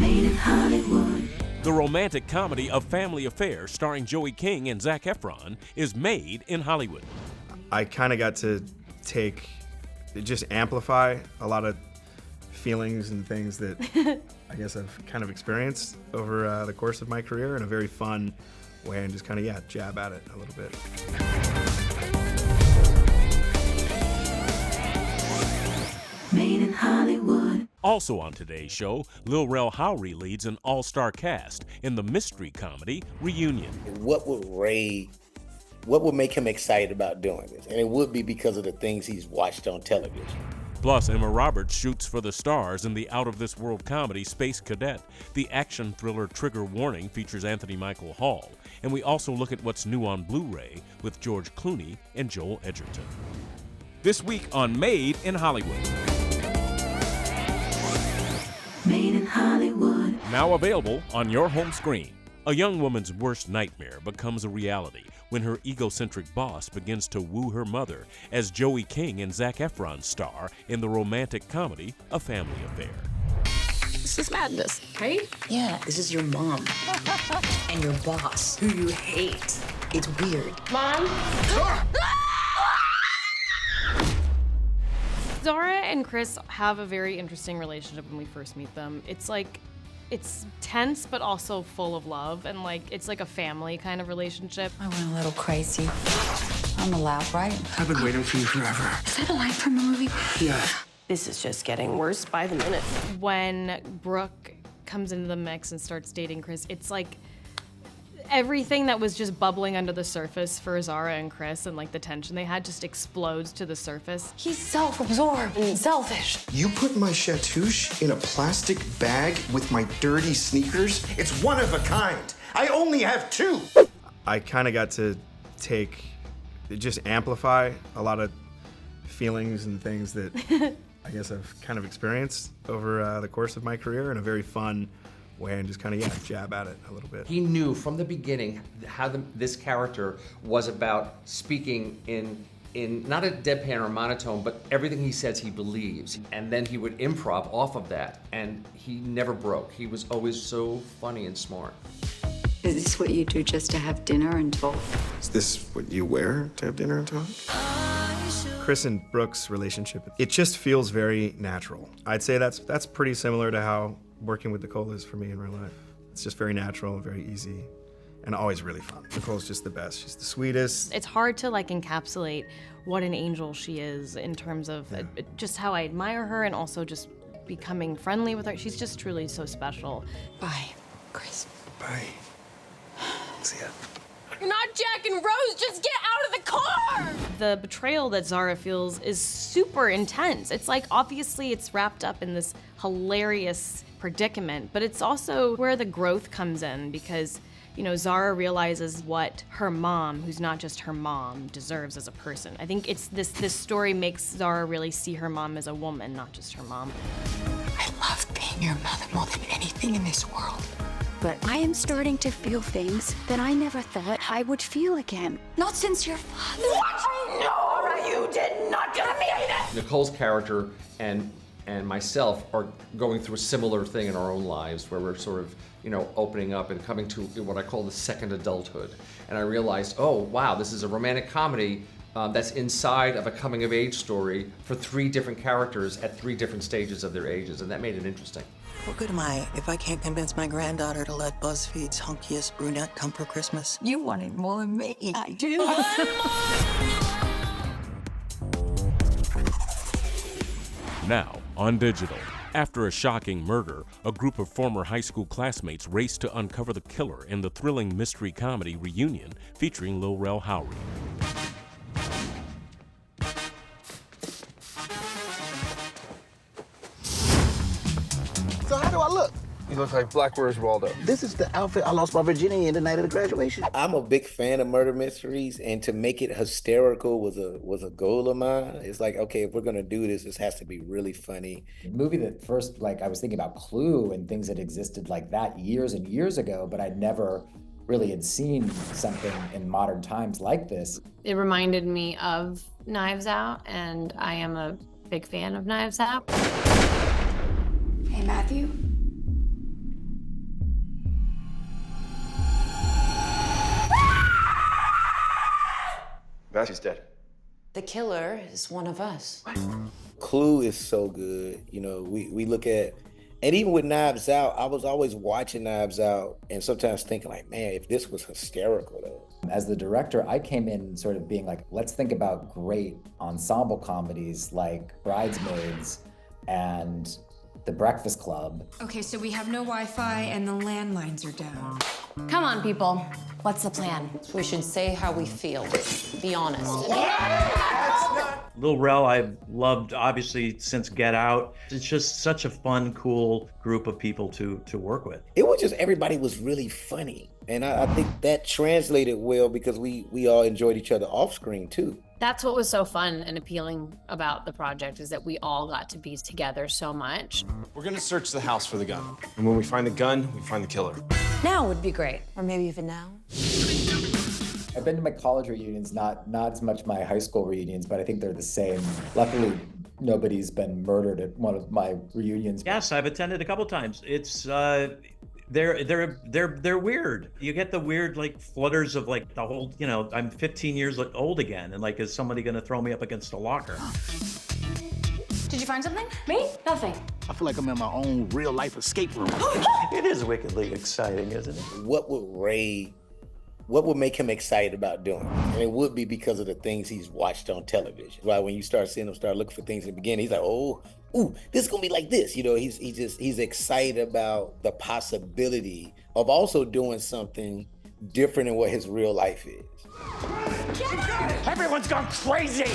Made in Hollywood. The romantic comedy of Family Affair starring Joey King and Zac Efron is Made in Hollywood. I kind of got to just amplify a lot of feelings and things that I guess I've kind of experienced over the course of my career in a very fun way and just kind of, jab at it a little bit. Made in Hollywood. Also on today's show, Lil Rel Howery leads an all-star cast in the mystery comedy Reunion. What would make him excited about doing this? And it would be because of the things he's watched on television. Plus, Emma Roberts shoots for the stars in the out-of-this-world comedy Space Cadet. The action thriller Trigger Warning features Anthony Michael Hall. And we also look at what's new on Blu-ray with George Clooney and Joel Edgerton. This week on Made in Hollywood. Made in Hollywood. Now available on your home screen. A young woman's worst nightmare becomes a reality when her egocentric boss begins to woo her mother as Joey King and Zac Efron star in the romantic comedy A Family Affair. This is madness, right? Yeah, this is your mom and your boss, who you hate. It's weird. Mom? Zara and Chris have a very interesting relationship when we first meet them. It's tense, but also full of love, and it's like a family kind of relationship. I went a little crazy. I'm allowed, right? I've been waiting for you forever. Is that a line from a movie? Yeah. This is just getting worse by the minute. When Brooke comes into the mix and starts dating Chris, it's like everything that was just bubbling under the surface for Zara and Chris and the tension they had just explodes to the surface. He's self-absorbed and selfish. You put my chatouche in a plastic bag with my dirty sneakers? It's one of a kind. I only have two. I kind of got to just amplify a lot of feelings and things that I guess I've kind of experienced over the course of my career in a very fun way and just kind of, jab at it a little bit. He knew from the beginning how this character was about speaking in not a deadpan or monotone, but everything he says he believes. And then he would improv off of that, and he never broke. He was always so funny and smart. Is this what you do just to have dinner and talk? Is this what you wear to have dinner and talk? Chris and Brooke's relationship, it just feels very natural. I'd say that's pretty similar to how working with Nicole is for me in real life. It's just very natural, very easy, and always really fun. Nicole's just the best. She's the sweetest. It's hard to encapsulate what an angel she is in terms of just how I admire her and also just becoming friendly with her. She's just truly so special. Bye, Chris. Bye. See ya. You're not Jack and Rose, just get out of the car! The betrayal that Zara feels is super intense. It's obviously it's wrapped up in this hilarious predicament, but it's also where the growth comes in because, Zara realizes what her mom, who's not just her mom, deserves as a person. I think it's this story makes Zara really see her mom as a woman, not just her mom. I love being your mother more than anything in this world. But I am starting to feel things that I never thought I would feel again. Not since your father. What? No, you did not gonna mean it! Nicole's character and myself are going through a similar thing in our own lives where we're sort of, opening up and coming to what I call the second adulthood. And I realized, oh, wow, this is a romantic comedy that's inside of a coming-of-age story for 3 different characters at 3 different stages of their ages, and that made it interesting. What good am I if I can't convince my granddaughter to let BuzzFeed's hunkiest brunette come for Christmas? You want it more than me. I do. Now on digital. After a shocking murder, a group of former high school classmates race to uncover the killer in the thrilling mystery comedy Reunion featuring Lil Rel Howery. So how do I look? You look like Black Where's Waldo. This is the outfit I lost my virginity in the night of the graduation. I'm a big fan of murder mysteries, and to make it hysterical was a goal of mine. It's okay, if we're gonna do this, this has to be really funny. The movie that first, I was thinking about Clue and things that existed like that years and years ago, but I'd never really had seen something in modern times like this. It reminded me of Knives Out, and I am a big fan of Knives Out. Hey, Matthew. Bassie's dead. The killer is one of us. Clue is so good. You know, we look at, and even with Knives Out, I was always watching Knives Out and sometimes thinking like, man, if this was hysterical though. As the director, I came in sort of being like, let's think about great ensemble comedies like Bridesmaids and The Breakfast Club. Okay, so we have no Wi-Fi and the landlines are down. Come on, people. What's the plan? We should say how we feel. Be honest. Lil Rel, I've loved, obviously, since Get Out. It's just such a fun, cool group of people to work with. It was just, everybody was really funny. And I think that translated well because we all enjoyed each other off screen too. That's what was so fun and appealing about the project, is that we all got to be together so much. We're gonna search the house for the gun. And when we find the gun, we find the killer. Now would be great. Or maybe even now. I've been to my college reunions, not as much my high school reunions, but I think they're the same. Luckily, nobody's been murdered at one of my reunions. Yes, I've attended a couple times. It's they're weird. You get the weird like flutters of like the whole, you know, I'm 15 years old again, and like, is somebody gonna throw me up against a locker? Did you find something? Me? Nothing. I feel like I'm in my own real life escape room. It is wickedly exciting, isn't it? What would make him excited about doing it? And it would be because of the things he's watched on television. Right, when you start seeing him start looking for things in the beginning, he's like, oh, ooh, this is gonna be like this. You know, he's excited about the possibility of also doing something different than what his real life is. Everyone's gone crazy!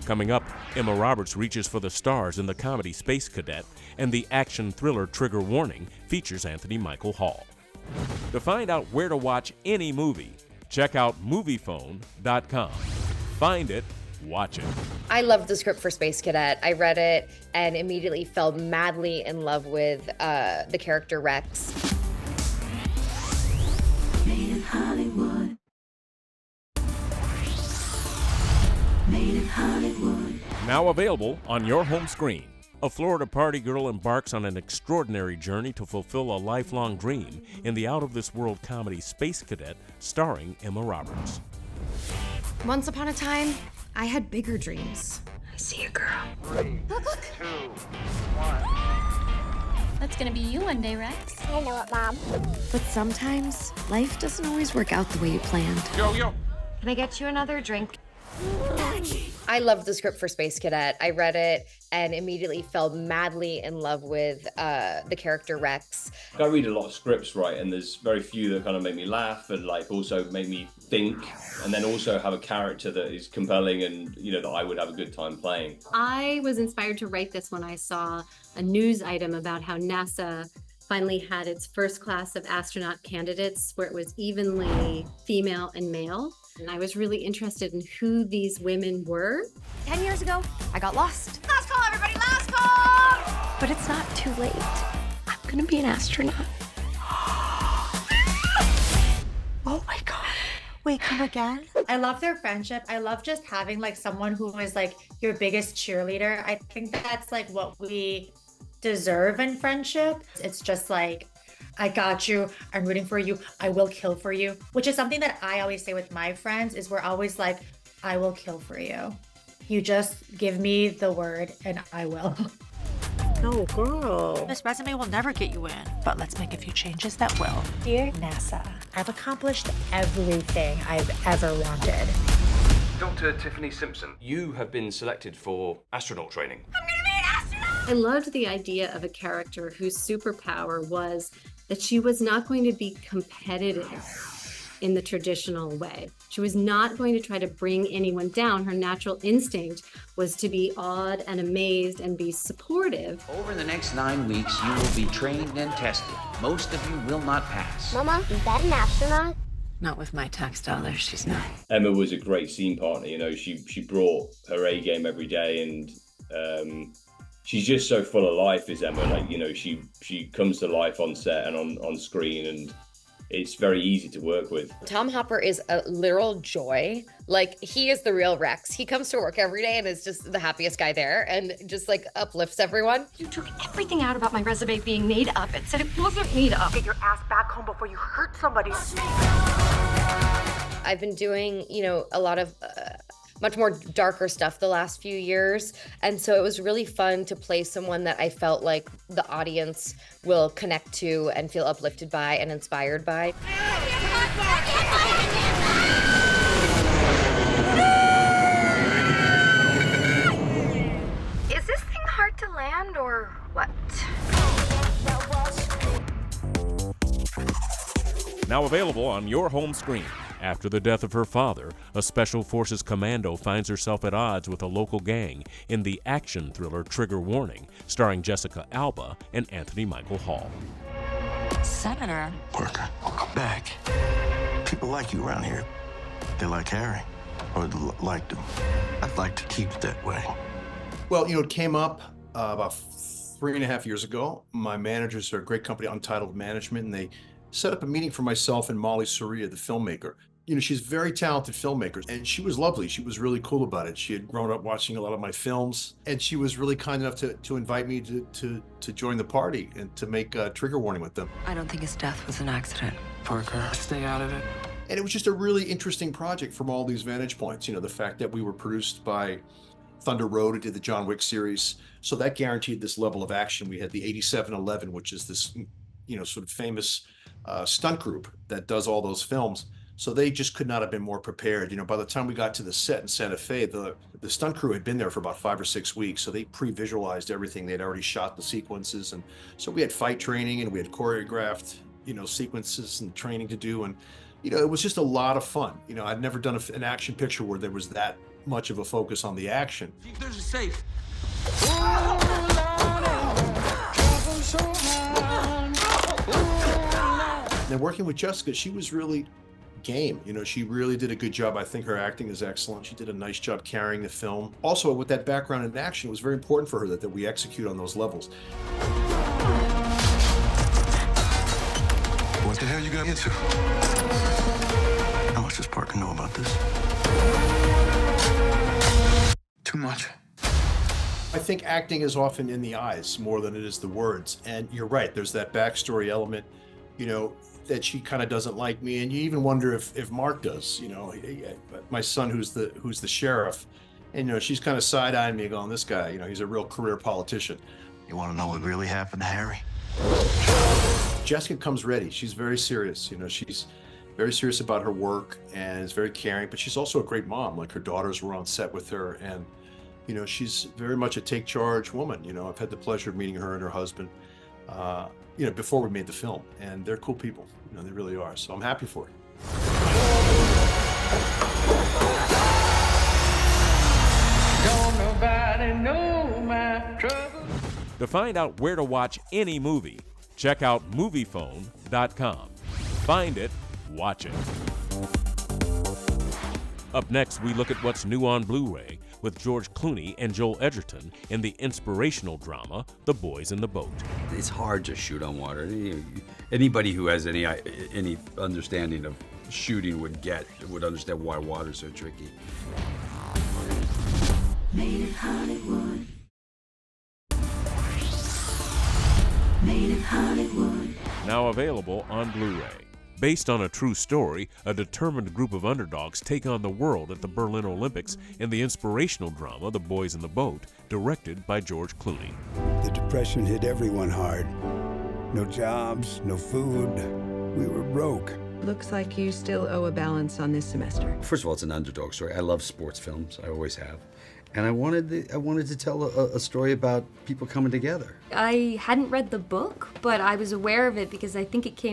Coming up, Emma Roberts reaches for the stars in the comedy Space Cadet, and the action thriller Trigger Warning features Anthony Michael Hall. To find out where to watch any movie, check out MoviePhone.com. Find it, watch it. I loved the script for Space Cadet. I read it and immediately fell madly in love with the character Rex. Made in Hollywood. Made in Hollywood. Now available on your home screen. A Florida party girl embarks on an extraordinary journey to fulfill a lifelong dream in the out-of-this-world comedy Space Cadet, starring Emma Roberts. Once upon a time, I had bigger dreams. I see a girl. 3, Look, look. 2, 1. That's gonna be you one day, Rex. I know it, Mom. But sometimes, life doesn't always work out the way you planned. Yo. Can I get you another drink? I loved the script for Space Cadet. I read it and immediately fell madly in love with the character Rex. I read a lot of scripts, right, and there's very few that kind of make me laugh and like also make me think, and then also have a character that is compelling and, you know, that I would have a good time playing. I was inspired to write this when I saw a news item about how NASA finally had its first class of astronaut candidates where it was evenly female and male. And I was really interested in who these women were. 10 years ago, I got lost. Last call, everybody, last call! But it's not too late. I'm gonna be an astronaut. Oh my God. Wait, come again? I love their friendship. I love just having like someone who is like your biggest cheerleader. I think that's like what we deserve in friendship. It's just like, I got you, I'm rooting for you, I will kill for you, which is something that I always say with my friends is we're always like, I will kill for you. You just give me the word and I will. No, girl. This resume will never get you in, but let's make a few changes that will. Dear NASA, I've accomplished everything I've ever wanted. Dr. Tiffany Simpson, you have been selected for astronaut training. I loved the idea of a character whose superpower was that she was not going to be competitive in the traditional way. She was not going to try to bring anyone down. Her natural instinct was to be awed and amazed and be supportive. Over the next 9 weeks, you will be trained and tested. Most of you will not pass. Mama, is that an astronaut? Not with my tax dollars, she's not. Emma was a great scene partner, you know, she brought her A game every day, and she's just so full of life, is Emma. Like, you know, she comes to life on set and on screen, and it's very easy to work with. Tom Hopper is a literal joy. Like, he is the real Rex. He comes to work every day and is just the happiest guy there and just like uplifts everyone. You took everything out about my resume being made up and said it wasn't made up. Get your ass back home before you hurt somebody. I've been doing, a lot of much more darker stuff the last few years. And so it was really fun to play someone that I felt like the audience will connect to and feel uplifted by and inspired by. Is this thing hard to land or what? Now available on your home screen. After the death of her father, a Special Forces commando finds herself at odds with a local gang in the action thriller Trigger Warning, starring Jessica Alba and Anthony Michael Hall. Senator. Parker, welcome back. People like you around here. They like Harry, or liked him. I'd like to keep it that way. Well, it came up about 3.5 years ago. My managers are a great company, Untitled Management, and they set up a meeting for myself and Molly Soria, the filmmaker. She's a very talented filmmaker, and she was lovely. She was really cool about it. She had grown up watching a lot of my films, and she was really kind enough to invite me to join the party and to make Trigger Warning with them. I don't think his death was an accident. Parker, stay out of it. And it was just a really interesting project from all these vantage points. The fact that we were produced by Thunder Road, who did the John Wick series, so that guaranteed this level of action. We had the 8711, which is this, sort of famous stunt group that does all those films. So they just could not have been more prepared. By the time we got to the set in Santa Fe, the stunt crew had been there for about 5 or 6 weeks. So they pre-visualized everything. They'd already shot the sequences. And so we had fight training and we had choreographed, sequences and training to do. And, it was just a lot of fun. I'd never done an action picture where there was that much of a focus on the action. There's a safe. And working with Jessica, she was really game. She really did a good job. I think her acting is excellent. She did a nice job carrying the film. Also, with that background in action, it was very important for her that we execute on those levels. What the hell you got into? How much does Parker know about this? Too much. I think acting is often in the eyes more than it is the words. And you're right, there's that backstory element, that she kind of doesn't like me, and you even wonder if Mark does. My son, who's the sheriff, and she's kind of side-eyeing me, going, "This guy, he's a real career politician." You want to know what really happened to Harry? Jessica comes ready. She's very serious. She's very serious about her work and is very caring. But she's also a great mom. Like, her daughters were on set with her, and she's very much a take charge woman. I've had the pleasure of meeting her and her husband. Before we made the film, and they're cool people. They really are. So I'm happy for it. Don't nobody know my trouble. To find out where to watch any movie, check out MoviePhone.com. Find it, watch it. Up next, we look at what's new on Blu-ray with George Clooney and Joel Edgerton in the inspirational drama, The Boys in the Boat. It's hard to shoot on water. Anybody who has any understanding of shooting would understand why water's so tricky. Made in Hollywood. Made in Hollywood. Now available on Blu-ray. Based on a true story, a determined group of underdogs take on the world at the Berlin Olympics in the inspirational drama The Boys in the Boat, directed by George Clooney. The Depression hit everyone hard. No jobs, no food. We were broke. Looks like you still owe a balance on this semester. First of all, it's an underdog story. I love sports films. I always have. And I wanted to tell a story about people coming together. I hadn't read the book, but I was aware of it because I think it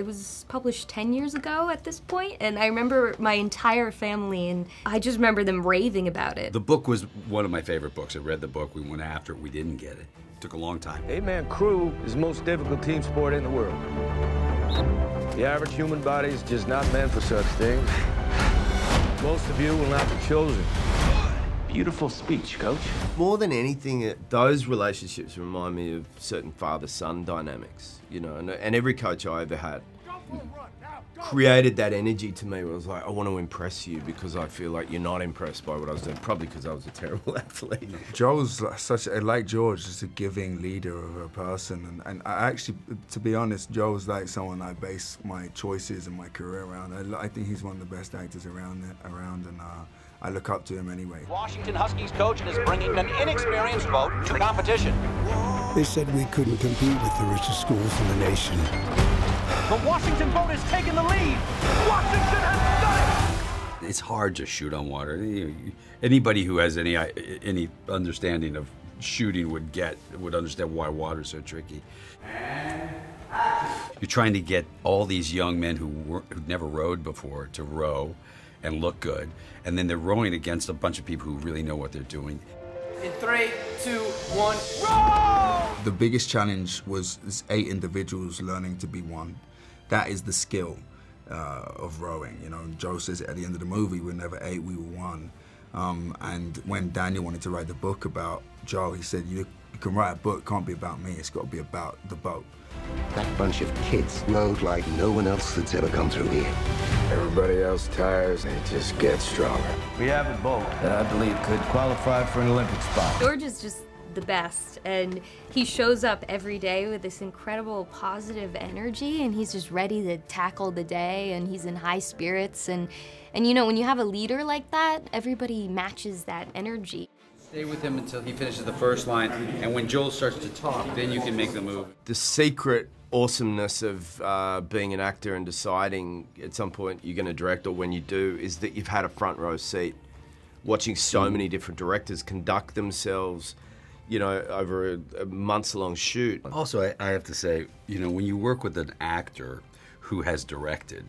was published 10 years ago at this point, and I remember my entire family, and I just remember them raving about it. The book was one of my favorite books. I read the book, we went after it, we didn't get it. It took a long time. 8-man crew is the most difficult team sport in the world. The average human body is just not meant for such things. Most of you will not be chosen. Beautiful speech, Coach. More than anything, those relationships remind me of certain father-son dynamics, and every coach I ever had created that energy to me. Where I was like, I want to impress you because I feel like you're not impressed by what I was doing. Probably because I was a terrible athlete. Joe's like George, just a giving leader of a person, and I actually, to be honest, Joe's like someone I base my choices and my career around. I think he's one of the best actors around, and I look up to him anyway. Washington Huskies coach is bringing an inexperienced vote to competition. They said we couldn't compete with the richest schools in the nation. The Washington vote has taken the lead. Washington has done it. It's hard to shoot on water. Anybody who has any understanding of shooting would understand why water's so tricky. You're trying to get all these young men who'd never rowed before to row and look good, and then they're rowing against a bunch of people who really know what they're doing. In 3, 2, 1, row! The biggest challenge was 8 individuals learning to be one. That is the skill of rowing. You know, Joe says it at the end of the movie, we're never 8, we were 1. And when Daniel wanted to write the book about Joe, he said, you can write a book, it can't be about me, it's got to be about the boat. That bunch of kids rode like no one else that's ever come through here. Everybody else tires, they just get stronger. We have a boat that I believe could qualify for an Olympic spot. George is just the best, and he shows up every day with this incredible positive energy, and he's just ready to tackle the day, and he's in high spirits, and you know, when you have a leader like that, everybody matches that energy. Stay with him until he finishes the first line, and when Joel starts to talk, then you can make the move. The secret awesomeness of being an actor and deciding at some point you're going to direct, or when you do, is that you've had a front row seat watching so many different directors conduct themselves, you know, over a months-long shoot. Also, I have to say, you know, when you work with an actor who has directed,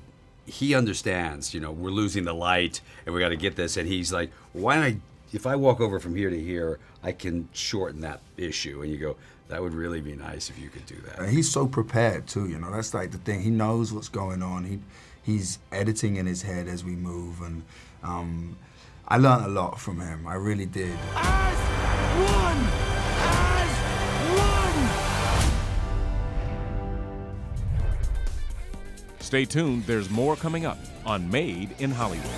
he understands, you know, we're losing the light and we got to get this, and he's like, why don't I, if I walk over from here to here, I can shorten that issue. And you go, that would really be nice if you could do that. And he's so prepared too, you know, that's like the thing. He knows what's going on. He's editing in his head as we move, and I learned a lot from him. I really did. As one! Stay tuned, there's more coming up on Made in Hollywood.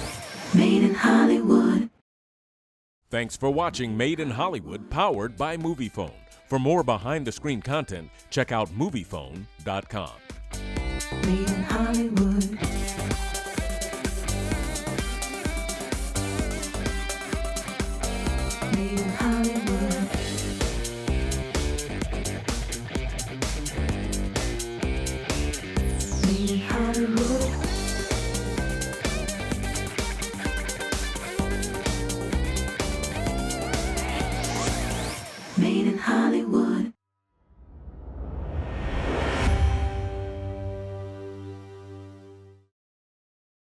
Made in Hollywood. Thanks for watching Made in Hollywood, powered by MoviePhone. For more behind-the-screen content, check out MoviePhone.com. Made in Hollywood. Made in Hollywood. Made in Hollywood. Made in Hollywood.